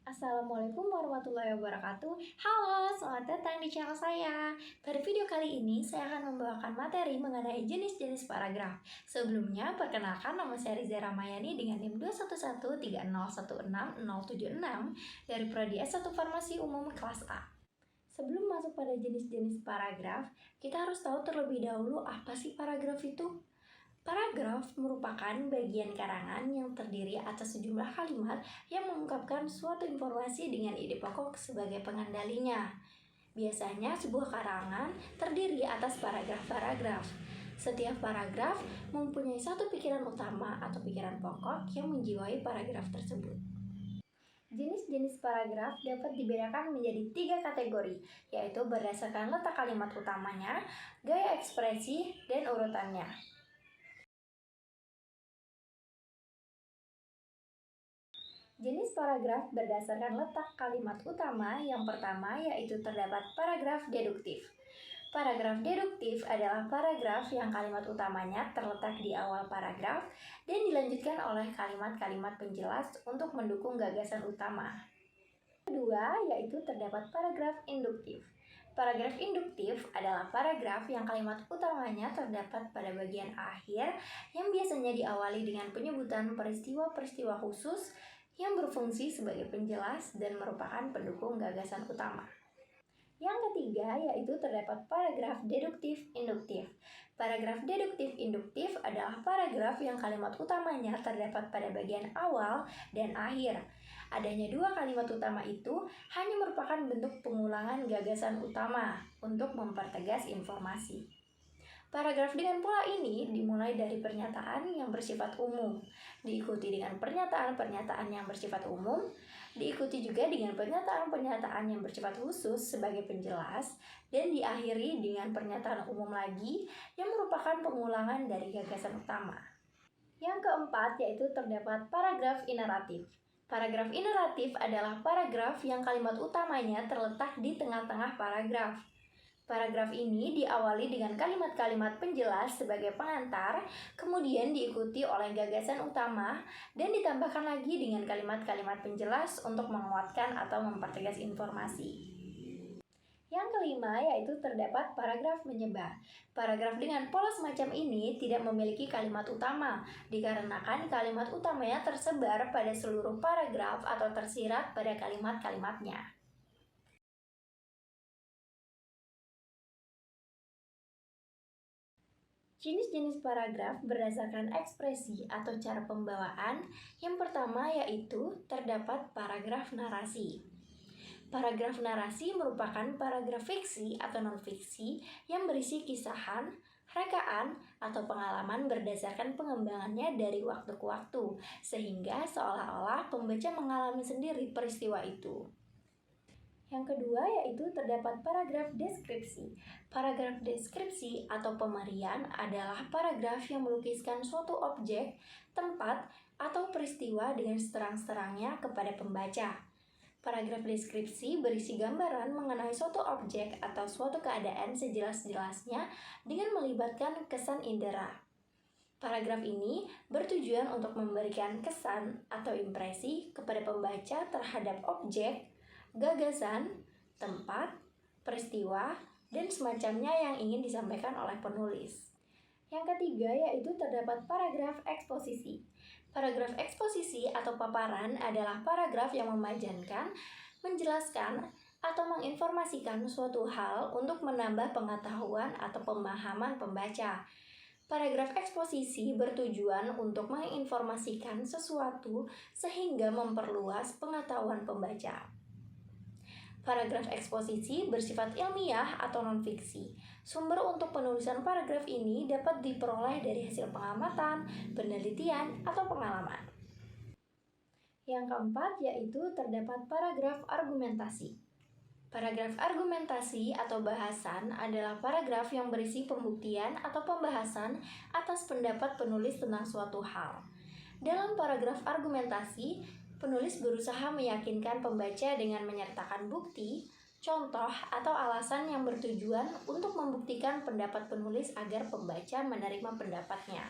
Assalamualaikum warahmatullahi wabarakatuh. Halo, selamat datang di channel saya. Pada video kali ini, saya akan membawakan materi mengenai jenis-jenis paragraf. Sebelumnya, perkenalkan nama saya Riza Ramayani dengan NIM 21130160676 dari Prodi S1 Farmasi Umum kelas A. Sebelum masuk pada jenis-jenis paragraf, kita harus tahu terlebih dahulu apa sih paragraf itu. Paragraf merupakan bagian karangan yang terdiri atas sejumlah kalimat yang mengungkapkan suatu informasi dengan ide pokok sebagai pengandalinya. Biasanya sebuah karangan terdiri atas paragraf-paragraf. Setiap paragraf mempunyai satu pikiran utama atau pikiran pokok yang menjiwai paragraf tersebut. Jenis-jenis paragraf dapat dibedakan menjadi 3 kategori, yaitu berdasarkan letak kalimat utamanya, gaya ekspresi, dan urutannya. Jenis paragraf berdasarkan letak kalimat utama. Yang pertama yaitu terdapat paragraf deduktif. Paragraf deduktif adalah paragraf yang kalimat utamanya terletak di awal paragraf dan dilanjutkan oleh kalimat-kalimat penjelas untuk mendukung gagasan utama. Kedua yaitu terdapat paragraf induktif. Paragraf induktif adalah paragraf yang kalimat utamanya terdapat pada bagian akhir yang biasanya diawali dengan penyebutan peristiwa-peristiwa khusus yang berfungsi sebagai penjelas dan merupakan pendukung gagasan utama. Yang ketiga yaitu terdapat paragraf deduktif-induktif. Paragraf deduktif-induktif adalah paragraf yang kalimat utamanya terdapat pada bagian awal dan akhir. Adanya dua kalimat utama itu hanya merupakan bentuk pengulangan gagasan utama untuk mempertegas informasi. Paragraf dengan pola ini dimulai dari pernyataan yang bersifat umum, diikuti dengan pernyataan-pernyataan yang bersifat umum, diikuti juga dengan pernyataan-pernyataan yang bersifat khusus sebagai penjelas, dan diakhiri dengan pernyataan umum lagi yang merupakan pengulangan dari gagasan utama. Yang keempat yaitu terdapat paragraf ineratif. Paragraf ineratif adalah paragraf yang kalimat utamanya terletak di tengah-tengah paragraf. Paragraf ini diawali dengan kalimat-kalimat penjelas sebagai pengantar, kemudian diikuti oleh gagasan utama, dan ditambahkan lagi dengan kalimat-kalimat penjelas untuk menguatkan atau mempertegas informasi. Yang kelima yaitu terdapat paragraf menyebar. Paragraf dengan pola semacam ini tidak memiliki kalimat utama, dikarenakan kalimat utamanya tersebar pada seluruh paragraf atau tersirat pada kalimat-kalimatnya. Jenis-jenis paragraf berdasarkan ekspresi atau cara pembawaan. Yang pertama yaitu terdapat paragraf narasi. Paragraf narasi merupakan paragraf fiksi atau non-fiksi yang berisi kisahan, rekaan, atau pengalaman berdasarkan pengembangannya dari waktu ke waktu, sehingga seolah-olah pembaca mengalami sendiri peristiwa itu. Yang kedua yaitu terdapat paragraf deskripsi. Paragraf deskripsi atau pemerian adalah paragraf yang melukiskan suatu objek, tempat, atau peristiwa dengan seterang-terangnya kepada pembaca. Paragraf deskripsi berisi gambaran mengenai suatu objek atau suatu keadaan sejelas-jelasnya dengan melibatkan kesan indera. Paragraf ini bertujuan untuk memberikan kesan atau impresi kepada pembaca terhadap objek, gagasan, tempat, peristiwa, dan semacamnya yang ingin disampaikan oleh penulis. Yang ketiga yaitu terdapat paragraf eksposisi. Paragraf eksposisi atau paparan adalah paragraf yang memajankan, menjelaskan, atau menginformasikan suatu hal untuk menambah pengetahuan atau pemahaman pembaca. Paragraf eksposisi bertujuan untuk menginformasikan sesuatu sehingga memperluas pengetahuan pembaca. Paragraf eksposisi bersifat ilmiah atau non-fiksi. Sumber untuk penulisan paragraf ini dapat diperoleh dari hasil pengamatan, penelitian, atau pengalaman. Yang keempat yaitu terdapat paragraf argumentasi. Paragraf argumentasi atau bahasan adalah paragraf yang berisi pembuktian atau pembahasan atas pendapat penulis tentang suatu hal. Dalam paragraf argumentasi, penulis berusaha meyakinkan pembaca dengan menyertakan bukti, contoh, atau alasan yang bertujuan untuk membuktikan pendapat penulis agar pembaca menerima pendapatnya.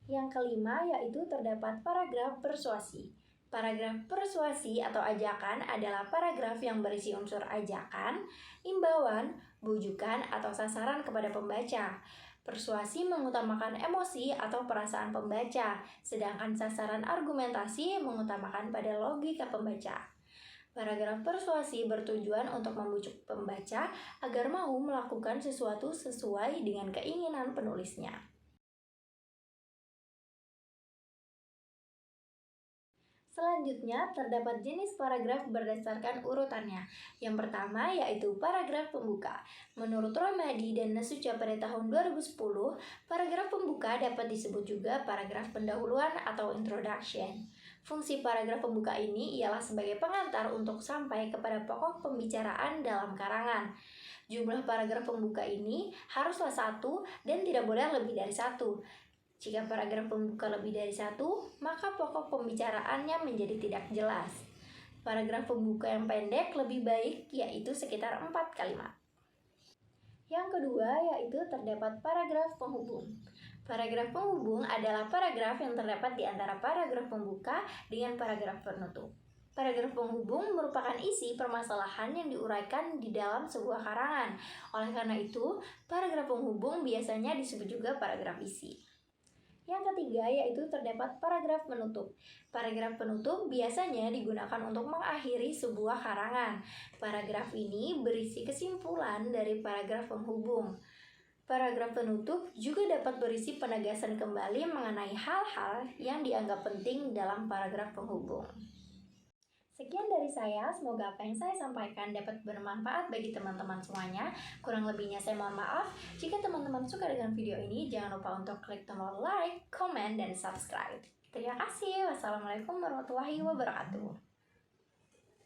Yang kelima yaitu terdapat paragraf persuasi. Paragraf persuasi atau ajakan adalah paragraf yang berisi unsur ajakan, imbauan, bujukan, atau sasaran kepada pembaca. Persuasi mengutamakan emosi atau perasaan pembaca, sedangkan sasaran argumentasi mengutamakan pada logika pembaca. Paragraf persuasi bertujuan untuk membujuk pembaca agar mau melakukan sesuatu sesuai dengan keinginan penulisnya. Selanjutnya, terdapat jenis paragraf berdasarkan urutannya. Yang pertama yaitu paragraf pembuka. Menurut Romadi dan Nasution pada tahun 2010, paragraf pembuka dapat disebut juga paragraf pendahuluan atau introduction. Fungsi paragraf pembuka ini ialah sebagai pengantar untuk sampai kepada pokok pembicaraan dalam karangan. Jumlah paragraf pembuka ini haruslah 1 dan tidak boleh lebih dari 1. Jika paragraf pembuka lebih dari 1, maka pokok pembicaraannya menjadi tidak jelas. Paragraf pembuka yang pendek lebih baik, yaitu sekitar 4 kalimat. Yang kedua yaitu terdapat paragraf penghubung. Paragraf penghubung adalah paragraf yang terdapat di antara paragraf pembuka dengan paragraf penutup. Paragraf penghubung merupakan isi permasalahan yang diuraikan di dalam sebuah karangan. Oleh karena itu, paragraf penghubung biasanya disebut juga paragraf isi. Yang ketiga yaitu terdapat paragraf penutup. Paragraf penutup biasanya digunakan untuk mengakhiri sebuah karangan. Paragraf ini berisi kesimpulan dari paragraf penghubung. Paragraf penutup juga dapat berisi penegasan kembali mengenai hal-hal yang dianggap penting dalam paragraf penghubung. Sekian dari saya, semoga apa yang saya sampaikan dapat bermanfaat bagi teman-teman semuanya. Kurang lebihnya saya mohon maaf. Jika teman-teman suka dengan video ini, jangan lupa untuk klik tombol like, comment, dan subscribe. Terima kasih. Wassalamualaikum warahmatullahi wabarakatuh.